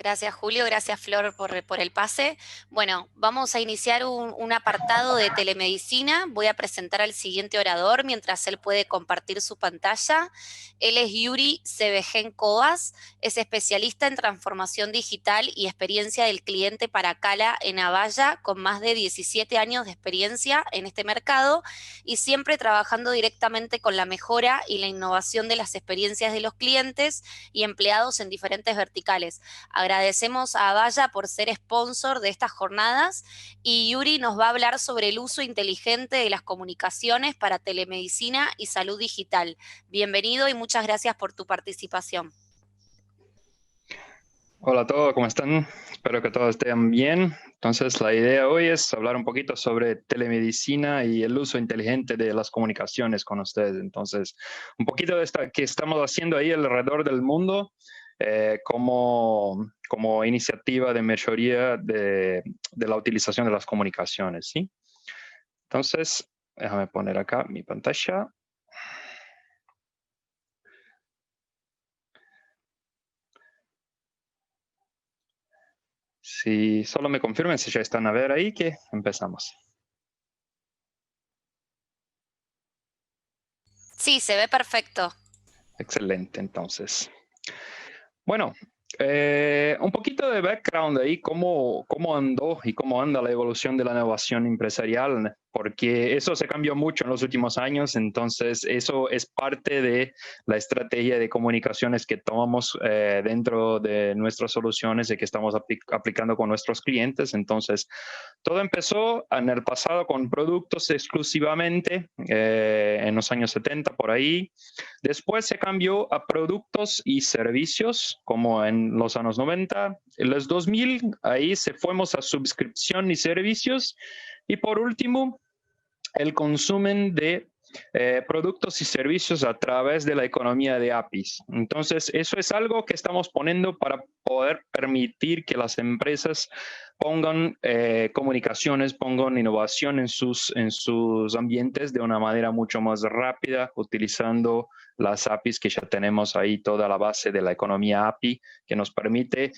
Gracias, Julio. Gracias, Flor, por el pase. Bueno, vamos a iniciar un apartado de telemedicina. Voy a presentar al siguiente orador mientras él puede compartir su pantalla. Él es Yuri Sebejen Cobas, es especialista en transformación digital y experiencia del cliente para Cala en Avaya, con más de 17 años de experiencia en este mercado y siempre trabajando directamente con la mejora y la innovación de las experiencias de los clientes y empleados en diferentes verticales. Agradecemos a Avaya por ser sponsor de estas jornadas y Yuri nos va a hablar sobre el uso inteligente de las comunicaciones para telemedicina y salud digital. Bienvenido y muchas gracias por tu participación. Hola a todos, ¿cómo están? Espero que todos estén bien. Entonces, la idea hoy es hablar un poquito sobre telemedicina y el uso inteligente de las comunicaciones con ustedes. Entonces, un poquito de esto que estamos haciendo ahí alrededor del mundo como iniciativa de mejoría de la utilización de las comunicaciones, ¿sí? Entonces, déjame poner acá mi pantalla. Si solo me confirmen si ya están a ver ahí, que empezamos. Sí, se ve perfecto. Excelente, entonces. Bueno, un poquito de background ahí, cómo andó y cómo anda la evolución de la innovación empresarial, porque eso se cambió mucho en los últimos años, entonces eso es parte de la estrategia de comunicaciones que tomamos dentro de nuestras soluciones y que estamos aplicando con nuestros clientes. Entonces, todo empezó en el pasado con productos exclusivamente, en los años 70 por ahí. Después se cambió a productos y servicios, como en los años 90. En los 2000, ahí se fuimos a suscripción y servicios. Y por último, el consumo de productos y servicios a través de la economía de APIs. Entonces, eso es algo que estamos poniendo para poder permitir que las empresas pongan comunicaciones, pongan innovación en sus ambientes de una manera mucho más rápida, utilizando las APIs que ya tenemos ahí, toda la base de la economía API, que nos permite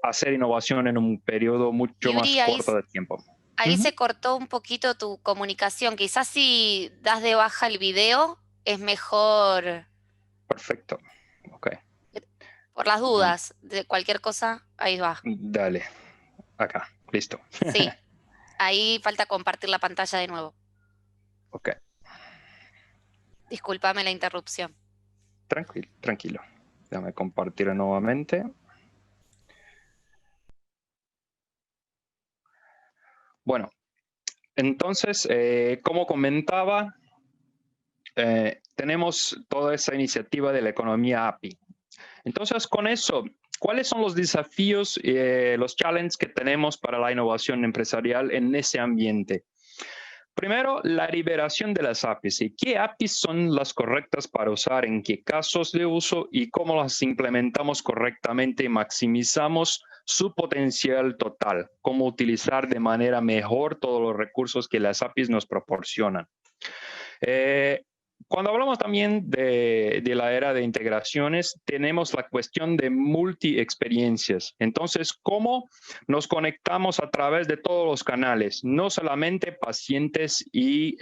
hacer innovación en un periodo mucho más Yuri, corto de tiempo. ahí se cortó un poquito tu comunicación. Quizás si das de baja el video es mejor. Perfecto. Ok. Por las dudas de cualquier cosa, ahí va. Dale. Acá. Listo. Sí, ahí falta compartir la pantalla de nuevo. Ok. Discúlpame la interrupción. Tranquilo, tranquilo. Déjame compartir nuevamente. Bueno, entonces, como comentaba, tenemos toda esa iniciativa de la economía API. Entonces, con eso, ¿cuáles son los desafíos, los challenges que tenemos para la innovación empresarial en ese ambiente? Primero, la liberación de las APIs. ¿Y qué APIs son las correctas para usar? ¿En qué casos de uso? ¿Y cómo las implementamos correctamente y maximizamos su potencial total? ¿Cómo utilizar de manera mejor todos los recursos que las APIs nos proporcionan? Cuando hablamos también de la era de integraciones, tenemos la cuestión de multi-experiencias. Entonces, ¿cómo nos conectamos a través de todos los canales? No solamente pacientes y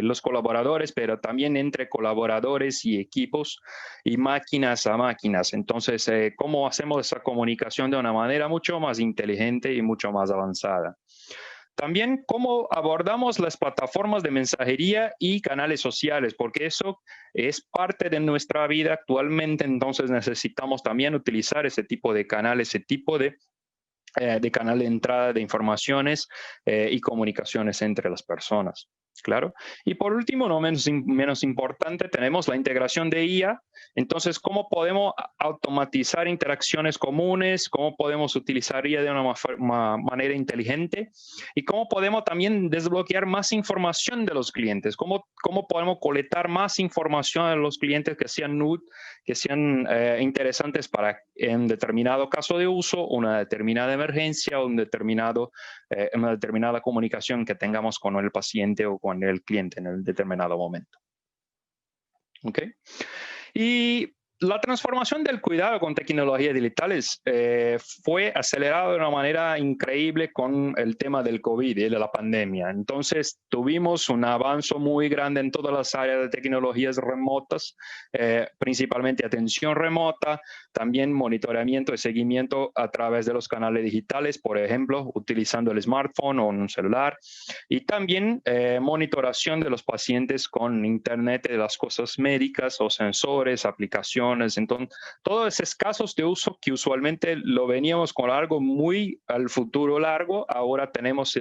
los colaboradores, pero también entre colaboradores y equipos y máquinas a máquinas. Entonces, ¿cómo hacemos esa comunicación de una manera mucho más inteligente y mucho más avanzada? También cómo abordamos las plataformas de mensajería y canales sociales, porque eso es parte de nuestra vida actualmente, entonces necesitamos también utilizar ese tipo de canales, ese tipo de canal de entrada de informaciones y comunicaciones entre las personas. Claro. Y por último, no menos importante, tenemos la integración de IA. Entonces, ¿cómo podemos automatizar interacciones comunes? ¿Cómo podemos utilizar IA de una manera inteligente? ¿Y cómo podemos también desbloquear más información de los clientes? ¿Cómo podemos colectar más información de los clientes que sean interesantes para en determinado caso de uso, una determinada emergencia o una determinada comunicación que tengamos con el paciente o con el cliente en el determinado momento? ¿Ok? Y La transformación del cuidado con tecnologías digitales fue acelerada de una manera increíble con el tema del COVID y de la pandemia. Entonces, tuvimos un avance muy grande en todas las áreas de tecnologías remotas, principalmente atención remota, también monitoramiento y seguimiento a través de los canales digitales, por ejemplo, utilizando el smartphone o un celular, y también monitoración de los pacientes con Internet de las cosas médicas o sensores, aplicaciones. Entonces, todos esos casos de uso que usualmente lo veníamos con algo muy al futuro largo, ahora tenemos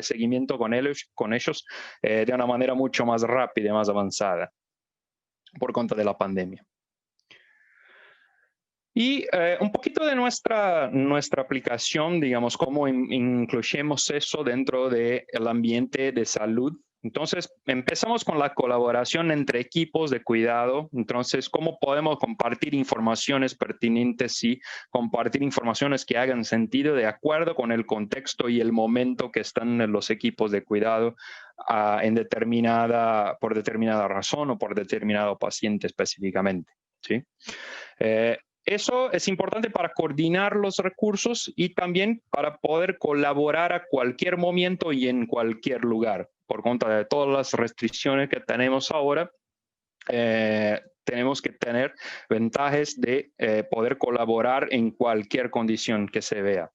seguimiento con ellos de una manera mucho más rápida y más avanzada por cuenta de la pandemia. Y un poquito de nuestra aplicación, digamos, cómo incluimos eso dentro del ambiente de salud. Entonces, empezamos con la colaboración entre equipos de cuidado. Entonces, cómo podemos compartir informaciones pertinentes y compartir informaciones que hagan sentido de acuerdo con el contexto y el momento que están los equipos de cuidado por determinada razón o por determinado paciente específicamente, ¿sí? Eso es importante para coordinar los recursos y también para poder colaborar a cualquier momento y en cualquier lugar. Por cuenta de todas las restricciones que tenemos ahora, tenemos que tener ventajas de poder colaborar en cualquier condición que se vea.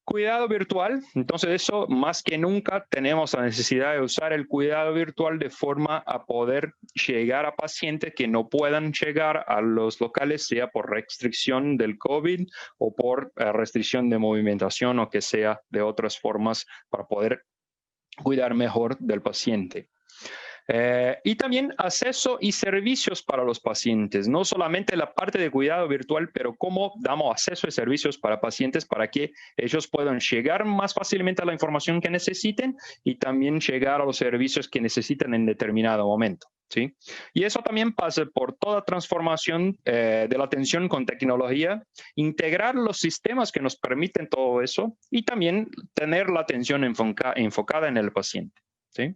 Cuidado virtual, entonces eso más que nunca tenemos la necesidad de usar el cuidado virtual de forma a poder llegar a pacientes que no puedan llegar a los locales, sea por restricción del COVID o por restricción de movimentación o que sea de otras formas para poder cuidar mejor del paciente. Y también acceso y servicios para los pacientes, no solamente la parte de cuidado virtual, pero cómo damos acceso y servicios para pacientes para que ellos puedan llegar más fácilmente a la información que necesiten y también llegar a los servicios que necesitan en determinado momento, ¿sí? Y eso también pasa por toda transformación de la atención con tecnología, integrar los sistemas que nos permiten todo eso y también tener la atención enfocada en el paciente, ¿sí?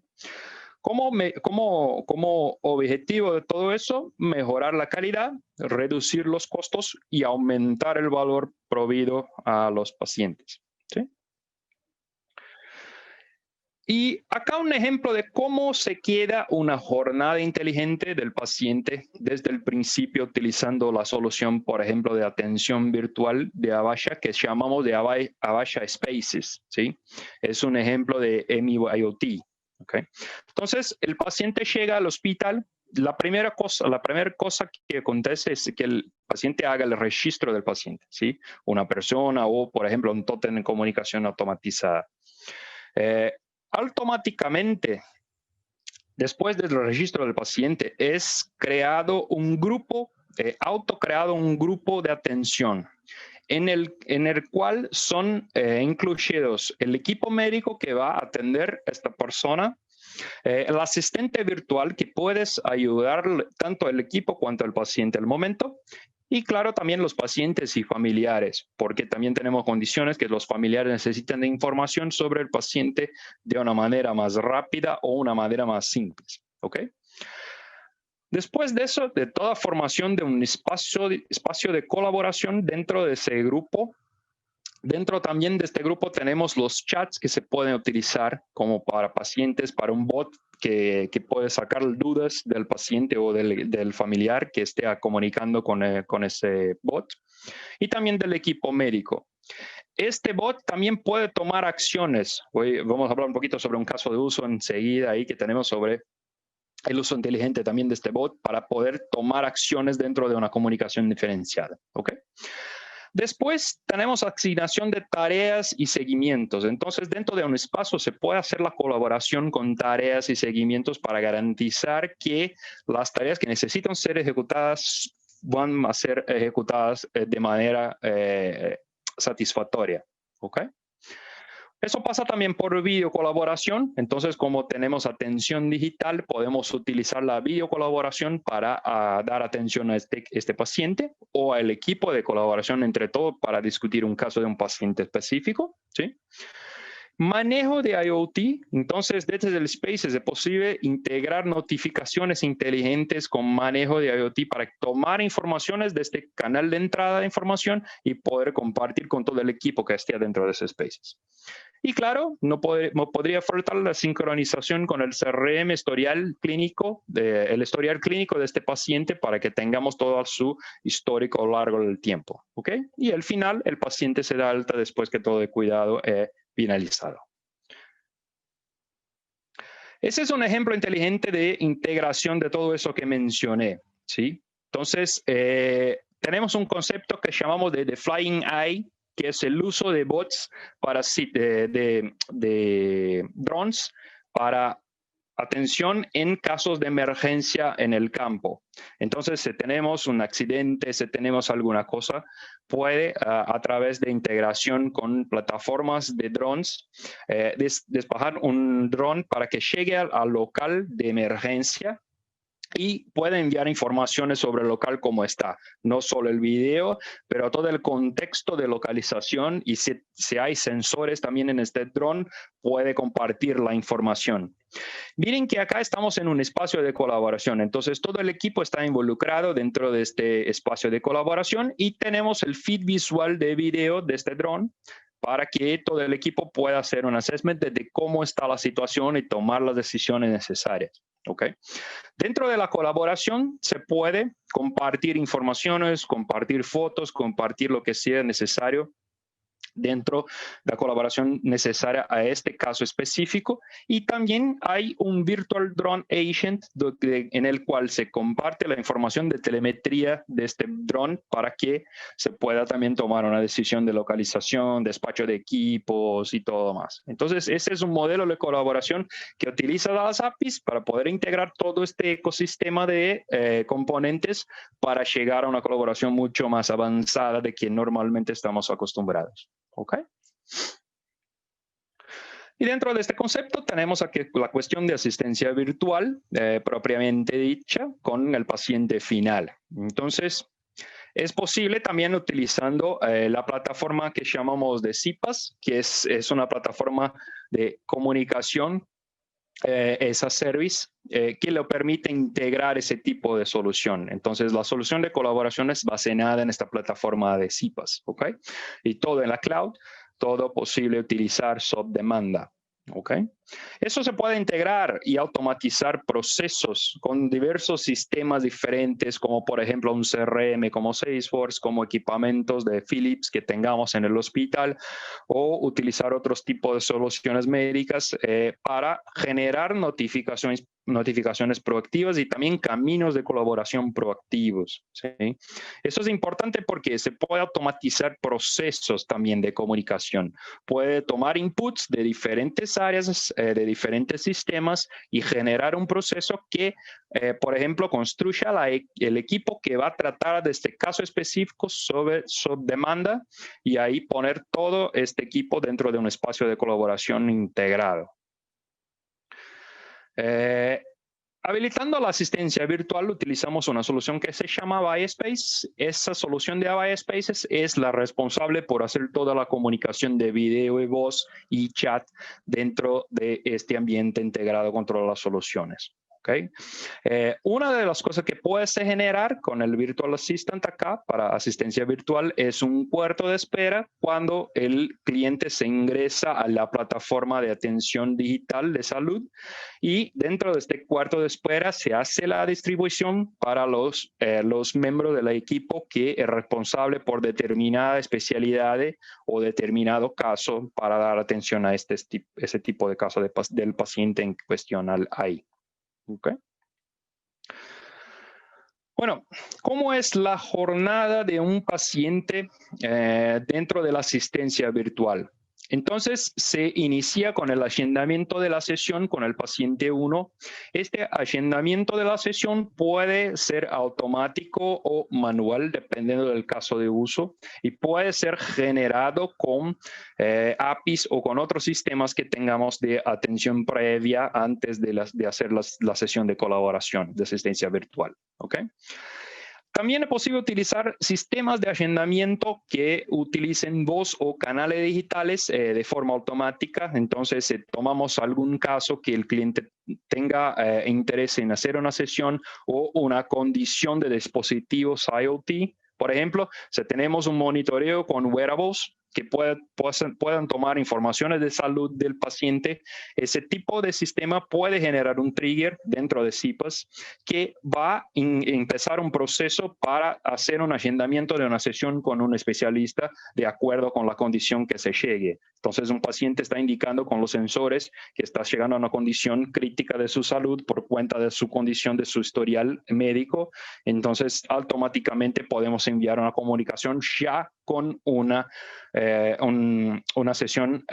Como objetivo de todo eso, mejorar la calidad, reducir los costos y aumentar el valor provisto a los pacientes, ¿sí? Y acá un ejemplo de cómo se queda una jornada inteligente del paciente desde el principio utilizando la solución, por ejemplo, de atención virtual de Avaya que llamamos de Avaya Spaces, ¿sí? Es un ejemplo de MIOT. Okay. Entonces, el paciente llega al hospital. La primera cosa que acontece es que el paciente haga el registro del paciente, ¿sí? Una persona o, por ejemplo, un tótem de comunicación automatizada. Automáticamente, después del registro del paciente, es creado un grupo, autocreado un grupo de atención en el cual son incluidos el equipo médico que va a atender a esta persona, el asistente virtual que puedes ayudar tanto al equipo cuanto al paciente al momento, y claro, también los pacientes y familiares, porque también tenemos condiciones que los familiares necesitan de información sobre el paciente de una manera más rápida o una manera más simple, ¿ok? Después de eso, de toda formación de un espacio de colaboración dentro de ese grupo, dentro también de este grupo tenemos los chats que se pueden utilizar como para pacientes, para un bot que puede sacar dudas del paciente o del familiar que esté comunicando con ese bot, y también del equipo médico. Este bot también puede tomar acciones. Hoy vamos a hablar un poquito sobre un caso de uso enseguida ahí que tenemos sobre el uso inteligente también de este bot para poder tomar acciones dentro de una comunicación diferenciada, ¿ok? Después tenemos asignación de tareas y seguimientos. Entonces, dentro de un espacio se puede hacer la colaboración con tareas y seguimientos para garantizar que las tareas que necesitan ser ejecutadas van a ser ejecutadas de manera satisfactoria, ¿ok? Eso pasa también por videocolaboración. Entonces, como tenemos atención digital, podemos utilizar la videocolaboración para dar atención a este paciente o al equipo de colaboración entre todos para discutir un caso de un paciente específico, ¿sí? Manejo de IoT, entonces desde el Spaces es posible integrar notificaciones inteligentes con manejo de IoT para tomar informaciones de este canal de entrada de información y poder compartir con todo el equipo que esté dentro de ese Spaces. Y claro, no podría faltar la sincronización con el CRM historial clínico, el historial clínico de este paciente para que tengamos todo su histórico a lo largo del tiempo. ¿Ok? Y al final, el paciente se da alta después que todo el cuidado finalizado. Ese es un ejemplo inteligente de integración de todo eso que mencioné, ¿sí? Entonces, tenemos un concepto que llamamos de Flying Eye, que es el uso de bots para de drones para atención en casos de emergencia en el campo. Entonces, si tenemos un accidente, si tenemos alguna cosa, puede a través de integración con plataformas de drones, despejar un dron para que llegue al local de emergencia y puede enviar informaciones sobre el local como está, no solo el video, pero todo el contexto de localización, y si hay sensores también en este dron, puede compartir la información. Miren que acá estamos en un espacio de colaboración, entonces todo el equipo está involucrado dentro de este espacio de colaboración y tenemos el feed visual de video de este dron para que todo el equipo pueda hacer un assessment de cómo está la situación y tomar las decisiones necesarias. ¿Okay? Dentro de la colaboración se puede compartir informaciones, compartir fotos, compartir lo que sea necesario dentro de la colaboración necesaria a este caso específico. Y también hay un Virtual Drone Agent en el cual se comparte la información de telemetría de este dron para que se pueda también tomar una decisión de localización, despacho de equipos y todo más. Entonces, ese es un modelo de colaboración que utiliza las APIs para poder integrar todo este ecosistema de componentes para llegar a una colaboración mucho más avanzada de que normalmente estamos acostumbrados. ¿Ok? Y dentro de este concepto tenemos aquí la cuestión de asistencia virtual propiamente dicha con el paciente final. Entonces, es posible también utilizando la plataforma que llamamos de CPaaS, que es una plataforma de comunicación esa service que le permite integrar ese tipo de solución. Entonces, la solución de colaboración es basada en esta plataforma de CPaaS, ¿ok? Y todo en la cloud, todo posible utilizar sob demanda. ¿Okay? Eso se puede integrar y automatizar procesos con diversos sistemas diferentes, como por ejemplo un CRM como Salesforce, como equipamientos de Philips que tengamos en el hospital, o utilizar otros tipos de soluciones médicas para generar notificaciones proactivas y también caminos de colaboración proactivos. ¿Sí? Eso es importante porque se puede automatizar procesos también de comunicación. Puede tomar inputs de diferentes áreas, de diferentes sistemas y generar un proceso que, por ejemplo, construya el equipo que va a tratar de este caso específico sobre demanda y ahí poner todo este equipo dentro de un espacio de colaboración integrado. Habilitando la asistencia virtual, utilizamos una solución que se llama Viaspace. Esa solución de Viaspace es la responsable por hacer toda la comunicación de video y voz y chat dentro de este ambiente integrado con todas las soluciones. ¿Okay? Una de las cosas que puedes generar con el Virtual Assistant acá para asistencia virtual es un cuarto de espera cuando el cliente se ingresa a la plataforma de atención digital de salud y dentro de este cuarto de espera se hace la distribución para los miembros del equipo que es responsable por determinada especialidad o determinado caso para dar atención a ese tipo de caso del paciente en cuestión ahí. Okay. Bueno, ¿cómo es la jornada de un paciente dentro de la asistencia virtual? Entonces, se inicia con el agendamiento de la sesión con el paciente 1. Este agendamiento de la sesión puede ser automático o manual, dependiendo del caso de uso, y puede ser generado con APIs o con otros sistemas que tengamos de atención previa antes de hacer la sesión de colaboración, de asistencia virtual. ¿Okay? También es posible utilizar sistemas de agendamiento que utilicen voz o canales digitales de forma automática. Entonces, si tomamos algún caso que el cliente tenga interés en hacer una sesión o una condición de dispositivos IoT, por ejemplo, si tenemos un monitoreo con wearables que puedan tomar informaciones de salud del paciente, ese tipo de sistema puede generar un trigger dentro de CPAS que va a empezar un proceso para hacer un agendamiento de una sesión con un especialista de acuerdo con la condición que se llegue. Entonces, un paciente está indicando con los sensores que está llegando a una condición crítica de su salud por cuenta de su condición, de su historial médico. Entonces, automáticamente podemos enviar una comunicación ya con una sesión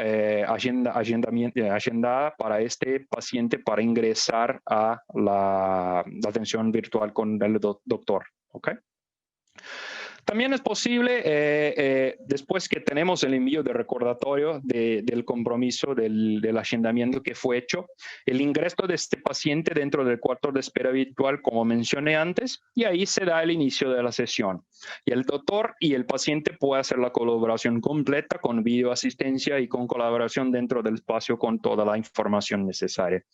agendada para este paciente para ingresar a la atención virtual con el doctor. ¿Okay? También es posible, después que tenemos el envío de recordatorio del compromiso del agendamiento que fue hecho, el ingreso de este paciente dentro del cuarto de espera virtual, como mencioné antes, y ahí se da el inicio de la sesión. Y el doctor y el paciente pueden hacer la colaboración completa con videoasistencia y con colaboración dentro del espacio con toda la información necesaria.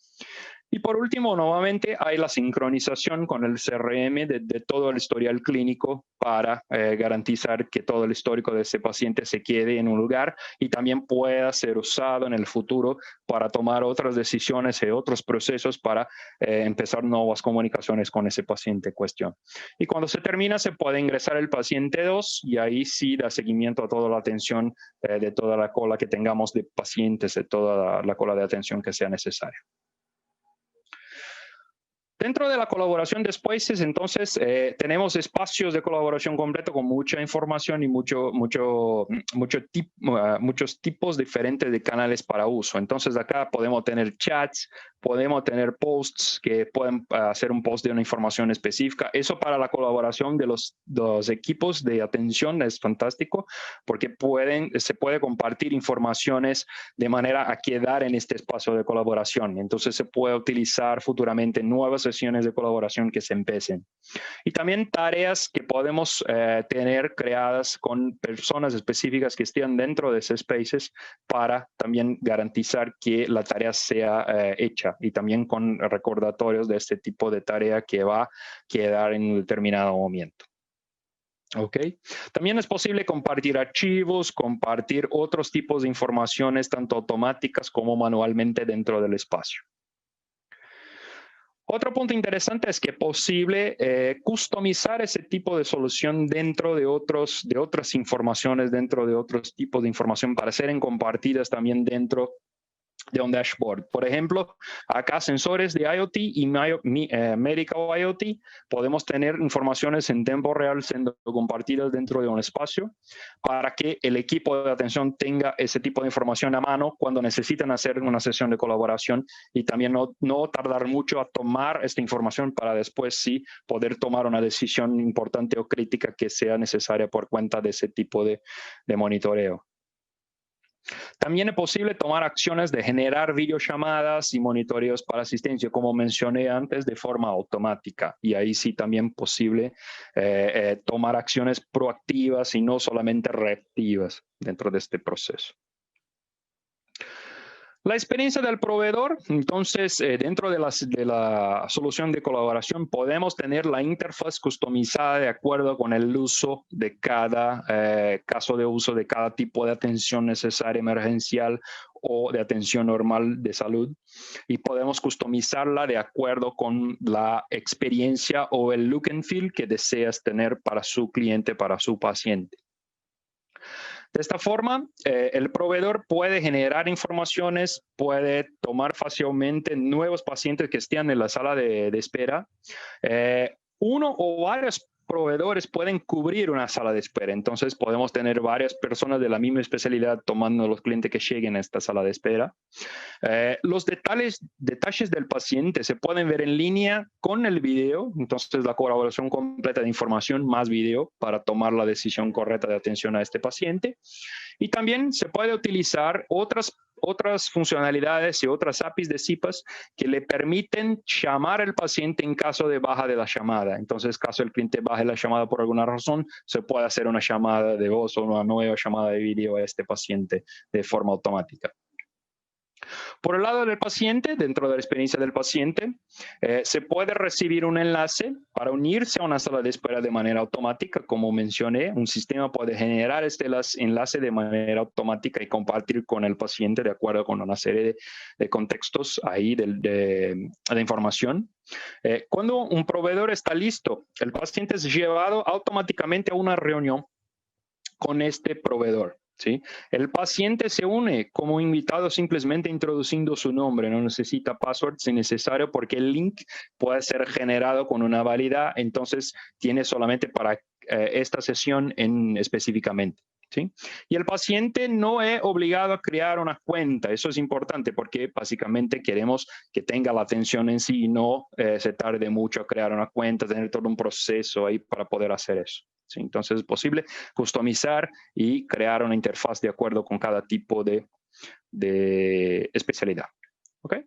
Y por último, nuevamente, hay la sincronización con el CRM de todo el historial clínico para garantizar que todo el histórico de ese paciente se quede en un lugar y también pueda ser usado en el futuro para tomar otras decisiones y otros procesos para empezar nuevas comunicaciones con ese paciente en cuestión. Y cuando se termina, se puede ingresar el paciente 2 y ahí sí da seguimiento a toda la atención de toda la cola que tengamos de pacientes, de toda la cola de atención que sea necesaria. Dentro de la colaboración de Spaces, entonces, tenemos espacios de colaboración completo con mucha información y muchos tipos diferentes de canales para uso. Entonces, acá podemos tener chats, podemos tener posts que pueden hacer un post de una información específica. Eso para la colaboración de los equipos de atención es fantástico porque se puede compartir informaciones de manera a quedar en este espacio de colaboración. Entonces, se puede utilizar futuramente nuevas sesiones de colaboración que se empiecen. Y también tareas que podemos tener creadas con personas específicas que estén dentro de esos spaces para también garantizar que la tarea sea hecha y también con recordatorios de este tipo de tarea que va a quedar en un determinado momento. Okay. También es posible compartir archivos, compartir otros tipos de informaciones, tanto automáticas como manualmente dentro del espacio. Otro punto interesante es que es posible customizar ese tipo de solución dentro de otras informaciones, dentro de otros tipos de información para ser compartidas también dentro de un dashboard. Por ejemplo, acá sensores de IoT y Medical IoT, podemos tener informaciones en tiempo real siendo compartidas dentro de un espacio para que el equipo de atención tenga ese tipo de información a mano cuando necesitan hacer una sesión de colaboración y también no tardar mucho a tomar esta información para después sí poder tomar una decisión importante o crítica que sea necesaria por cuenta de ese tipo de monitoreo. También es posible tomar acciones de generar videollamadas y monitoreos para asistencia, como mencioné antes, de forma automática. Y ahí sí también es posible tomar acciones proactivas y no solamente reactivas dentro de este proceso. La experiencia del proveedor, entonces, dentro de la solución de colaboración podemos tener la interfaz customizada de acuerdo con el uso de cada caso de uso, de cada tipo de atención necesaria, emergencial o de atención normal de salud. Y podemos customizarla de acuerdo con la experiencia o el look and feel que deseas tener para su cliente, para su paciente. De esta forma, el proveedor puede generar informaciones, puede tomar fácilmente nuevos pacientes que estén en la sala de espera. Uno o varios proveedores pueden cubrir una sala de espera. Entonces, podemos tener varias personas de la misma especialidad tomando los clientes que lleguen a esta sala de espera. Los detalles del paciente se pueden ver en línea con el video. Entonces, la colaboración completa de información más video para tomar la decisión correcta de atención a este paciente. Y también se puede utilizar otras otras funcionalidades y otras APIs de CPaaS que le permiten llamar al paciente en caso de baja de la llamada. Entonces, caso el cliente baje la llamada por alguna razón, se puede hacer una llamada de voz o una nueva llamada de video a este paciente de forma automática. Por el lado del paciente, dentro de la experiencia del paciente, se puede recibir un enlace para unirse a una sala de espera de manera automática. Como mencioné, un sistema puede generar este enlace de manera automática y compartir con el paciente de acuerdo con una serie de contextos ahí de información. Cuando un proveedor está listo, el paciente es llevado automáticamente a una reunión con este proveedor. ¿Sí? El paciente se une como invitado simplemente introduciendo su nombre, no necesita password si necesario porque el link puede ser generado con una válida, entonces tiene solamente para esta sesión específicamente. ¿Sí? Y el paciente no es obligado a crear una cuenta, eso es importante porque básicamente queremos que tenga la atención en sí y no se tarde mucho a crear una cuenta, tener todo un proceso ahí para poder hacer eso. ¿Sí? Entonces es posible customizar y crear una interfaz de acuerdo con cada tipo de especialidad. ¿Okay?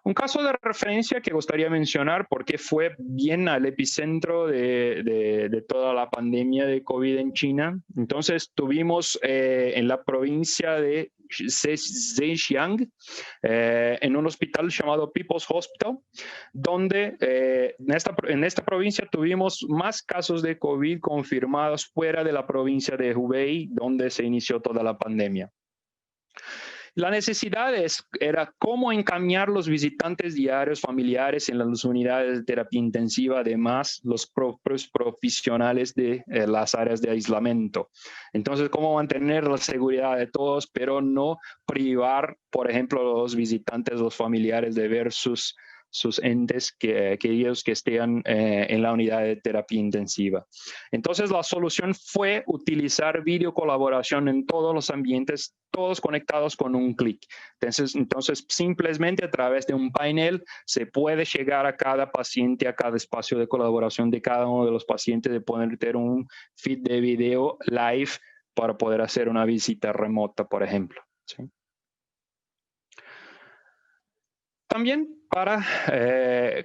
Un caso de referencia que gustaría mencionar porque fue bien al epicentro de toda la pandemia de COVID en China. Entonces tuvimos en la provincia de Zhejiang, en un hospital llamado People's Hospital, donde en esta provincia tuvimos más casos de COVID confirmados fuera de la provincia de Hubei, donde se inició toda la pandemia. La necesidad era cómo encaminar los visitantes diarios familiares en las unidades de terapia intensiva, además los propios profesionales de las áreas de aislamiento. Entonces, cómo mantener la seguridad de todos, pero no privar, por ejemplo, a los visitantes, los familiares de ver sus entes queridos que estén en la unidad de terapia intensiva. Entonces, la solución fue utilizar videocolaboración en todos los ambientes, todos conectados con un clic. Entonces, simplemente a través de un panel se puede llegar a cada paciente, a cada espacio de colaboración de cada uno de los pacientes, de poder tener un feed de video live para poder hacer una visita remota, por ejemplo. ¿Sí? También para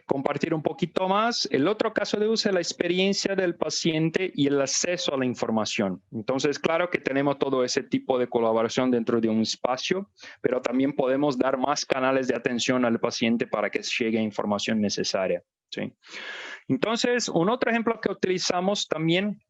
compartir un poquito más, el otro caso de uso es la experiencia del paciente y el acceso a la información. Entonces, claro que tenemos todo ese tipo de colaboración dentro de un espacio, pero también podemos dar más canales de atención al paciente para que llegue a información necesaria. ¿Sí? Entonces, un otro ejemplo que utilizamos también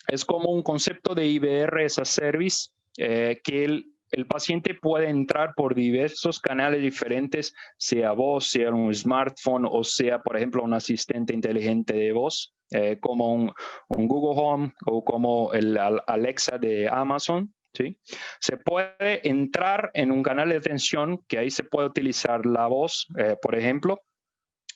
es como un concepto de IVR as a Service, que el paciente puede entrar por diversos canales diferentes, sea voz, sea un smartphone o sea, por ejemplo, un asistente inteligente de voz, como un Google Home o como el Alexa de Amazon. ¿Sí? Se puede entrar en un canal de atención que ahí se puede utilizar la voz, por ejemplo,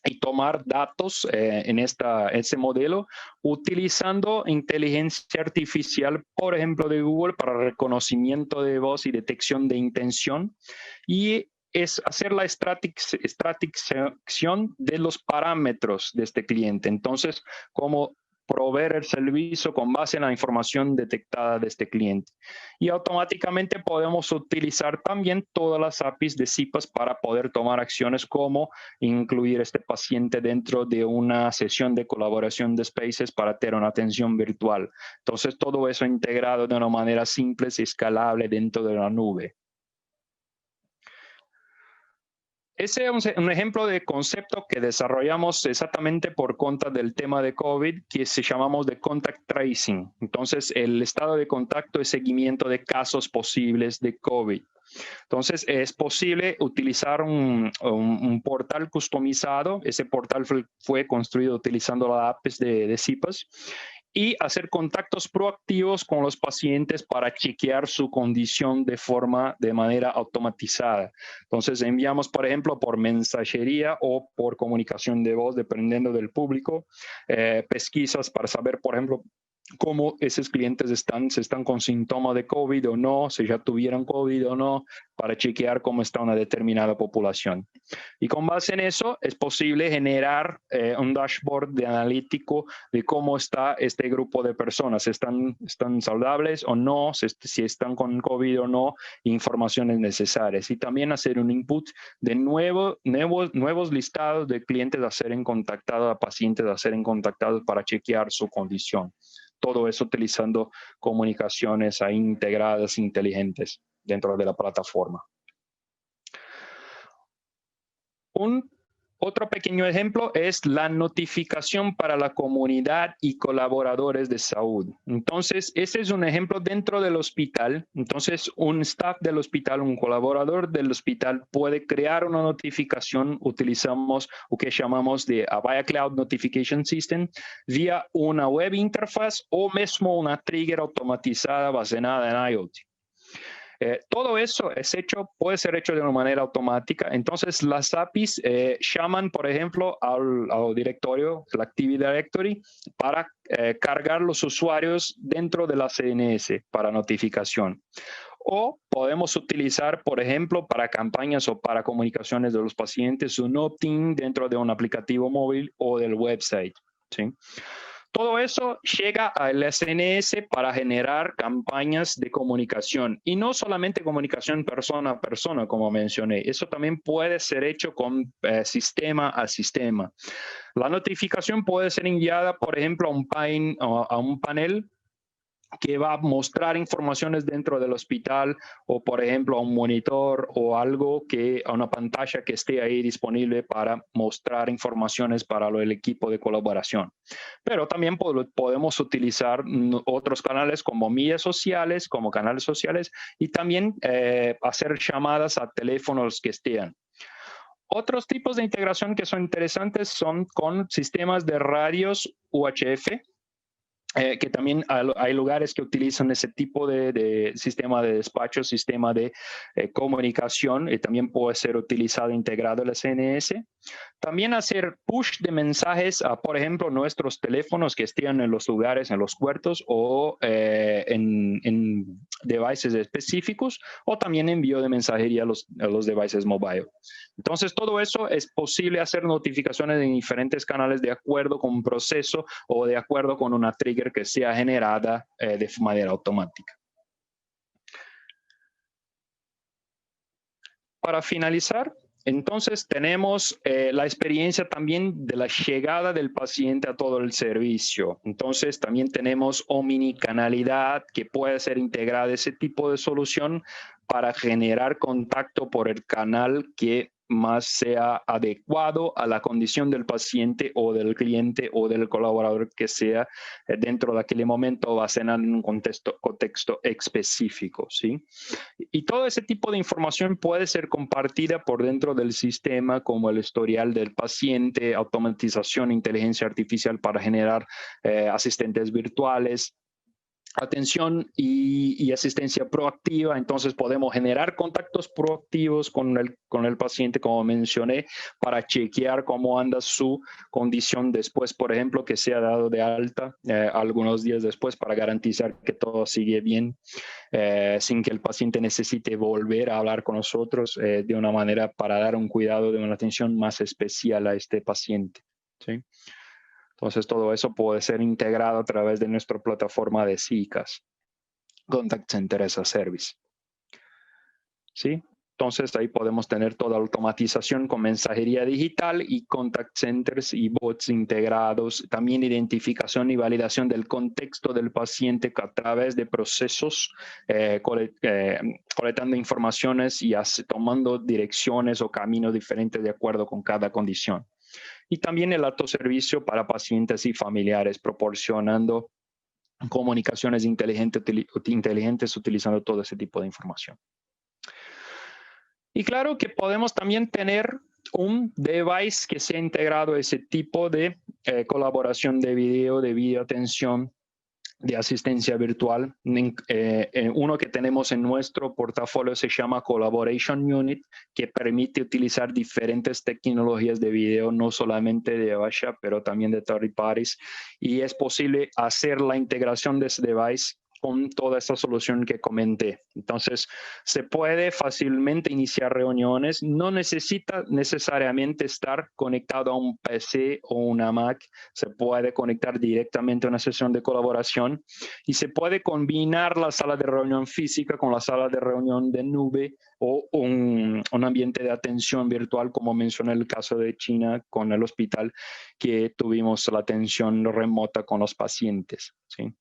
y tomar datos en ese modelo utilizando inteligencia artificial, por ejemplo, de Google para reconocimiento de voz y detección de intención, y es hacer la extracción de los parámetros de este cliente. Entonces, cómo proveer el servicio con base en la información detectada de este cliente. Y automáticamente podemos utilizar también todas las APIs de CPaaS para poder tomar acciones como incluir este paciente dentro de una sesión de colaboración de Spaces para tener una atención virtual. Entonces, todo eso integrado de una manera simple y escalable dentro de la nube. Ese es un ejemplo de concepto que desarrollamos exactamente por cuenta del tema de COVID, que se llamamos de contact tracing. Entonces, el estado de contacto es seguimiento de casos posibles de COVID. Entonces, es posible utilizar un portal customizado. Ese portal fue construido utilizando las APIs de CPaaS y hacer contactos proactivos con los pacientes para chequear su condición de manera automatizada. Entonces, enviamos, por ejemplo, por mensajería o por comunicación de voz, dependiendo del público, pesquisas para saber, por ejemplo, cómo esos clientes se están con síntomas de COVID o no, si ya tuvieron COVID o no, para chequear cómo está una determinada población. Y con base en eso es posible generar un dashboard de analítico de cómo está este grupo de personas, están saludables o no, si están con COVID o no, informaciones necesarias. Y también hacer un input de nuevos listados de clientes a ser contactados, a pacientes a ser contactados para chequear su condición. Todo eso utilizando comunicaciones integradas, inteligentes dentro de la plataforma. Otro pequeño ejemplo es la notificación para la comunidad y colaboradores de salud. Entonces, ese es un ejemplo dentro del hospital. Entonces, un staff del hospital, un colaborador del hospital puede crear una notificación. Utilizamos lo que llamamos de Avaya Cloud Notification System vía una web interfaz o mismo una trigger automatizada basada en IoT. Todo eso puede ser hecho de una manera automática. Entonces, las APIs llaman, por ejemplo, al directorio, el Active Directory, para cargar los usuarios dentro de la CNS para notificación. O podemos utilizar, por ejemplo, para campañas o para comunicaciones de los pacientes, un opt-in dentro de un aplicativo móvil o del website, ¿sí? Todo eso llega al SNS para generar campañas de comunicación y no solamente comunicación persona a persona, como mencioné. Eso también puede ser hecho con sistema a sistema. La notificación puede ser enviada, por ejemplo, a un panel que va a mostrar informaciones dentro del hospital o, por ejemplo, a un monitor o algo a una pantalla que esté ahí disponible para mostrar informaciones para el equipo de colaboración. Pero también podemos utilizar otros canales como canales sociales y también hacer llamadas a teléfonos que estén. Otros tipos de integración que son interesantes son con sistemas de radios UHF, que también hay lugares que utilizan ese tipo de sistema de despacho, sistema de comunicación, y también puede ser utilizado integrado el SNS. También hacer push de mensajes a, por ejemplo, nuestros teléfonos que estén en los lugares, en los puertos o en devices específicos, o también envío de mensajería a los devices mobile. Entonces, todo eso es posible hacer notificaciones en diferentes canales de acuerdo con un proceso o de acuerdo con una trigger que sea generada de manera automática. Para finalizar, entonces tenemos la experiencia también de la llegada del paciente a todo el servicio. Entonces también tenemos omnicanalidad que puede ser integrada a ese tipo de solución para generar contacto por el canal que más sea adecuado a la condición del paciente o del cliente o del colaborador que sea dentro de aquel momento va a ser en un contexto específico, ¿sí? Y todo ese tipo de información puede ser compartida por dentro del sistema como el historial del paciente, automatización, inteligencia artificial para generar asistentes virtuales, atención y asistencia proactiva. Entonces podemos generar contactos proactivos con el paciente, como mencioné, para chequear cómo anda su condición después, por ejemplo, que se ha dado de alta algunos días después para garantizar que todo sigue bien, sin que el paciente necesite volver a hablar con nosotros de una manera para dar un cuidado, de una atención más especial a este paciente, ¿sí? Entonces, todo eso puede ser integrado a través de nuestra plataforma de CCaaS, Contact Center as a Service. ¿Sí? Entonces, ahí podemos tener toda la automatización con mensajería digital y contact centers y bots integrados. También identificación y validación del contexto del paciente a través de procesos, colectando informaciones y tomando direcciones o caminos diferentes de acuerdo con cada condición. Y también el autoservicio para pacientes y familiares, proporcionando comunicaciones inteligentes utilizando todo ese tipo de información. Y claro que podemos también tener un device que sea integrado a ese tipo de colaboración de video atención de asistencia virtual. Uno que tenemos en nuestro portafolio se llama Collaboration Unit, que permite utilizar diferentes tecnologías de video, no solamente de Avaya, pero también de third parties, y es posible hacer la integración de ese device con toda esta solución que comenté. Entonces, se puede fácilmente iniciar reuniones, no necesita necesariamente estar conectado a un PC o una Mac, se puede conectar directamente a una sesión de colaboración y se puede combinar la sala de reunión física con la sala de reunión de nube o un ambiente de atención virtual, como mencioné el caso de China con el hospital, que tuvimos la atención remota con los pacientes, ¿sí?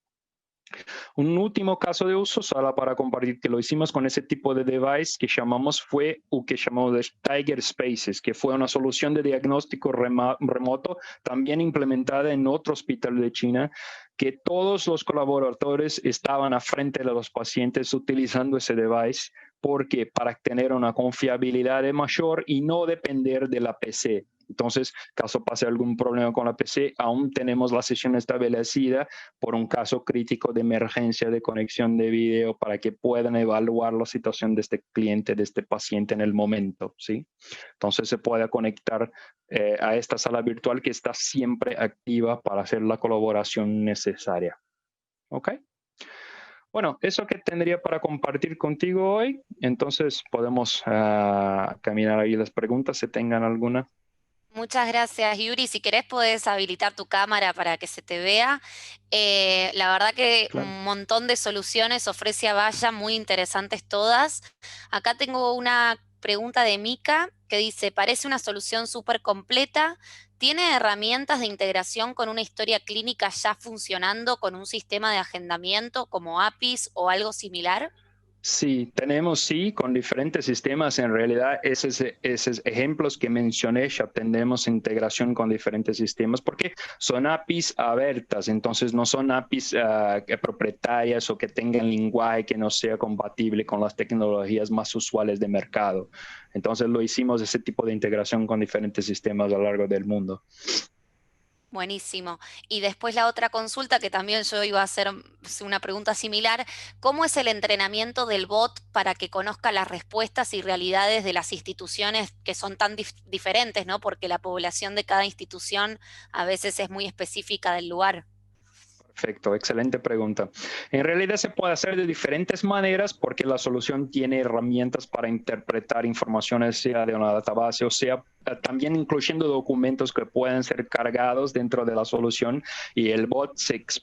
Un último caso de uso, solo para compartir que lo hicimos con ese tipo de device que llamamos de Tiger Spaces, que fue una solución de diagnóstico remoto también implementada en otro hospital de China, que todos los colaboradores estaban a frente de los pacientes utilizando ese device, porque para tener una confiabilidad mayor y no depender de la PC. Entonces, caso pase algún problema con la PC, aún tenemos la sesión establecida por un caso crítico de emergencia de conexión de video para que puedan evaluar la situación de este cliente, de este paciente en el momento, ¿sí? Entonces, se puede conectar a esta sala virtual que está siempre activa para hacer la colaboración necesaria. ¿Ok? Bueno, eso que tendría para compartir contigo hoy. Entonces, podemos caminar ahí las preguntas, si tengan alguna. Muchas gracias, Yuri. Si querés, podés habilitar tu cámara para que se te vea. La verdad que Claro. un montón de soluciones ofrece Avaya, muy interesantes todas. Acá tengo una pregunta de Mika que dice, parece una solución súper completa. ¿Tiene herramientas de integración con una historia clínica ya funcionando con un sistema de agendamiento como APIs o algo similar? Sí, sí, con diferentes sistemas. En realidad, esos ejemplos que mencioné ya tenemos integración con diferentes sistemas porque son APIs abiertas, entonces no son APIs propietarias o que tengan lenguaje que no sea compatible con las tecnologías más usuales de mercado. Entonces, lo hicimos ese tipo de integración con diferentes sistemas a lo largo del mundo. Buenísimo. Y después la otra consulta, que también yo iba a hacer una pregunta similar, ¿cómo es el entrenamiento del bot para que conozca las respuestas y realidades de las instituciones que son tan diferentes, ¿no? Porque la población de cada institución a veces es muy específica del lugar. Perfecto, excelente pregunta. En realidad se puede hacer de diferentes maneras porque la solución tiene herramientas para interpretar informaciones, sea de una database o sea también incluyendo documentos que pueden ser cargados dentro de la solución y el bot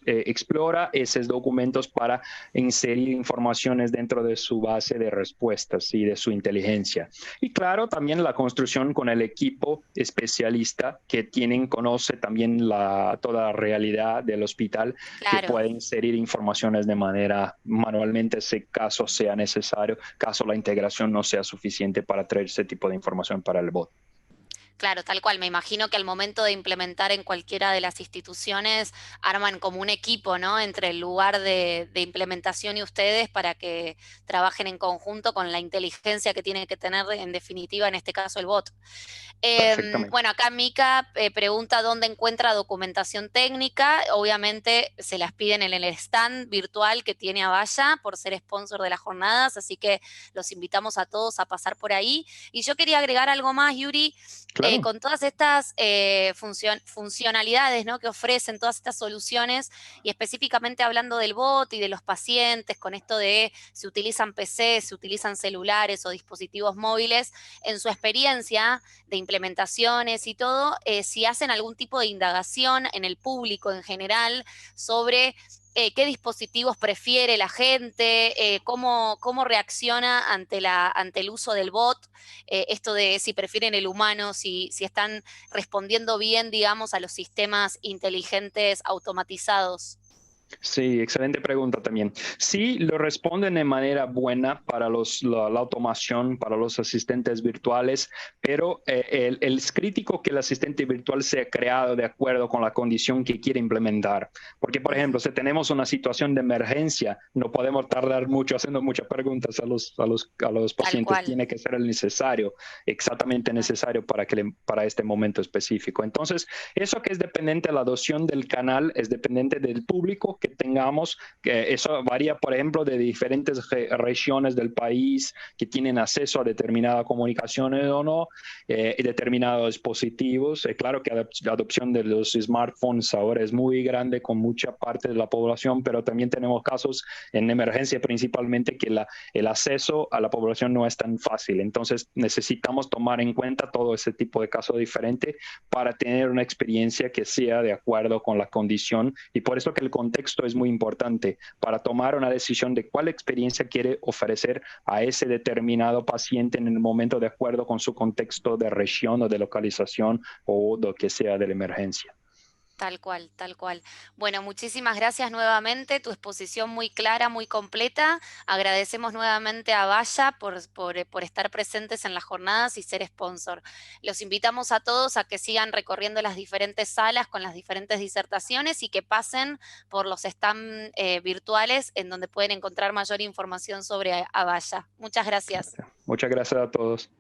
explora esos documentos para inserir informaciones dentro de su base de respuestas y de su inteligencia. Y claro, también la construcción con el equipo especialista que conoce también toda la realidad del hospital, que Claro. puede inserir informaciones de manera manualmente si caso sea necesario, caso la integración no sea suficiente para traer ese tipo de información para el bot. Claro, tal cual. Me imagino que al momento de implementar en cualquiera de las instituciones arman como un equipo, ¿no? Entre el lugar de implementación y ustedes para que trabajen en conjunto con la inteligencia que tiene que tener, en definitiva, en este caso, el bot. Perfectamente. Bueno, acá Mika pregunta dónde encuentra documentación técnica. Obviamente se las piden en el stand virtual que tiene Avaya por ser sponsor de las jornadas, así que los invitamos a todos a pasar por ahí. Y yo quería agregar algo más, Yuri. Claro. Con todas estas funcionalidades, ¿no? Que ofrecen, todas estas soluciones, y específicamente hablando del bot y de los pacientes, con esto de si utilizan PC, si utilizan celulares o dispositivos móviles, en su experiencia de implementaciones y todo, si hacen algún tipo de indagación en el público en general sobre qué dispositivos prefiere la gente, cómo reacciona ante el uso del bot, esto de si prefieren el humano, si están respondiendo bien, digamos, a los sistemas inteligentes automatizados. Sí, excelente pregunta también. Sí, lo responden de manera buena para la automación, para los asistentes virtuales, pero es crítico que el asistente virtual sea creado de acuerdo con la condición que quiere implementar. Porque, por ejemplo, si tenemos una situación de emergencia, no podemos tardar mucho haciendo muchas preguntas a los Tal pacientes. cual. Tiene que ser el necesario, exactamente necesario para este momento específico. Entonces, eso que es dependiente de la adopción del canal, es dependiente del público que tengamos, que eso varía, por ejemplo, de diferentes regiones del país que tienen acceso a determinadas comunicaciones o no, y determinados dispositivos. Claro que la adopción de los smartphones ahora es muy grande con mucha parte de la población, pero también tenemos casos en emergencia principalmente que el acceso a la población no es tan fácil. Entonces necesitamos tomar en cuenta todo ese tipo de casos diferentes para tener una experiencia que sea de acuerdo con la condición, y por eso que el contexto es muy importante para tomar una decisión de cuál experiencia quiere ofrecer a ese determinado paciente en el momento de acuerdo con su contexto de región o de localización o lo que sea de la emergencia. Tal cual, tal cual. Bueno, muchísimas gracias nuevamente, tu exposición muy clara, muy completa. Agradecemos nuevamente a Vaya por estar presentes en las jornadas y ser sponsor. Los invitamos a todos a que sigan recorriendo las diferentes salas con las diferentes disertaciones y que pasen por los stands virtuales en donde pueden encontrar mayor información sobre Avaya. Muchas gracias. Muchas gracias a todos.